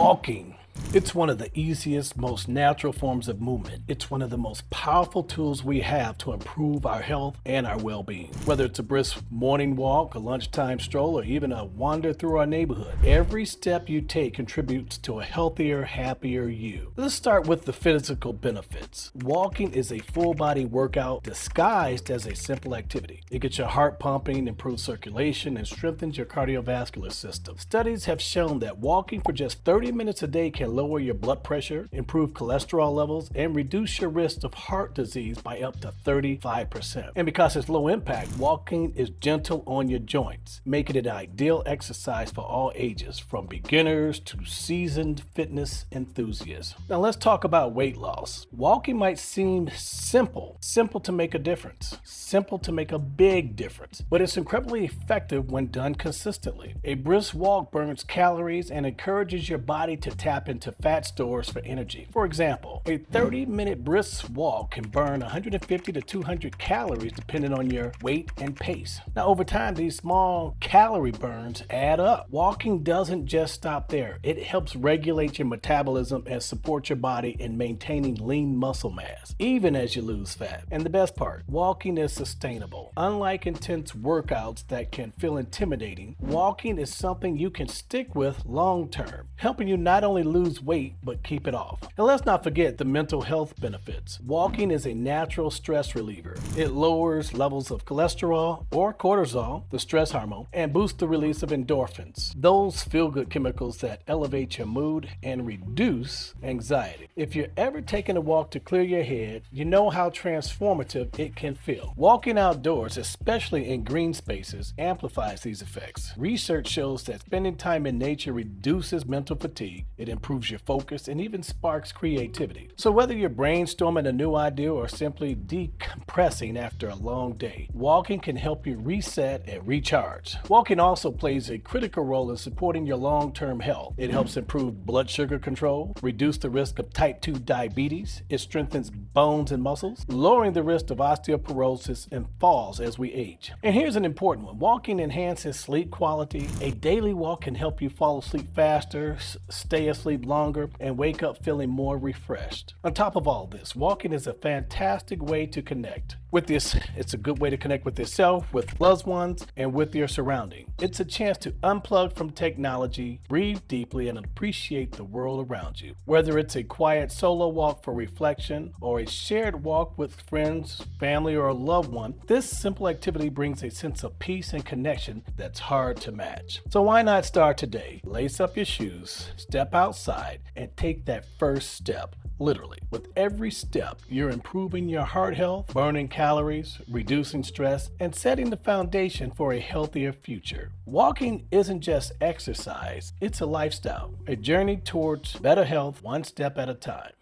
Walking. It's one of the easiest, most natural forms of movement. It's one of the most powerful tools we have to improve our health and our well-being. Whether it's a brisk morning walk, a lunchtime stroll, or even a wander through our neighborhood, every step you take contributes to a healthier, happier you. Let's start with the physical benefits. Walking is a full-body workout disguised as a simple activity. It gets your heart pumping, improves circulation, and strengthens your cardiovascular system. Studies have shown that walking for just 30 minutes a day can lower your blood pressure, improve cholesterol levels, and reduce your risk of heart disease by up to 35%. And because it's low impact, walking is gentle on your joints, making it an ideal exercise for all ages, from beginners to seasoned fitness enthusiasts. Now let's talk about weight loss. Walking might seem simple to make a difference, simple to make a big difference, but it's incredibly effective when done consistently. A brisk walk burns calories and encourages your body to tap into fat stores for energy. For example, a 30-minute brisk walk can burn 150 to 200 calories depending on your weight and pace. Now, over time, these small calorie burns add up. Walking doesn't just stop there. It helps regulate your metabolism and support your body in maintaining lean muscle mass, even as you lose fat. And the best part, walking is sustainable. Unlike intense workouts that can feel intimidating, walking is something you can stick with long term, helping you not only lose weight, but keep it off. And let's not forget the mental health benefits. Walking is a natural stress reliever. It lowers levels of cholesterol or cortisol, the stress hormone, and boosts the release of endorphins, those feel-good chemicals that elevate your mood and reduce anxiety. If you're ever taking a walk to clear your head, you know how transformative it can feel. Walking outdoors, especially in green spaces, amplifies these effects. Research shows that spending time in nature reduces mental fatigue, it improves your focus, and even sparks creativity. So whether you're brainstorming a new idea or simply decompressing after a long day, walking can help you reset and recharge. Walking also plays a critical role in supporting your long-term health. It helps improve blood sugar control, reduce the risk of type 2 diabetes, it strengthens bones and muscles, lowering the risk of osteoporosis and falls as we age. And here's an important one. Walking enhances sleep quality. A daily walk can help you fall asleep faster, stay asleep longer, and wake up feeling more refreshed. On top of all this, walking is a fantastic way to connect. It's a good way to connect with yourself, with loved ones, and with your surrounding. It's a chance to unplug from technology, breathe deeply, and appreciate the world around you. Whether it's a quiet solo walk for reflection or a shared walk with friends, family, or a loved one, this simple activity brings a sense of peace and connection that's hard to match. So why not start today? Lace up your shoes, step outside, and take that first step. Literally. With every step, you're improving your heart health, burning calories, reducing stress, and setting the foundation for a healthier future. Walking isn't just exercise, it's a lifestyle, a journey towards better health one step at a time.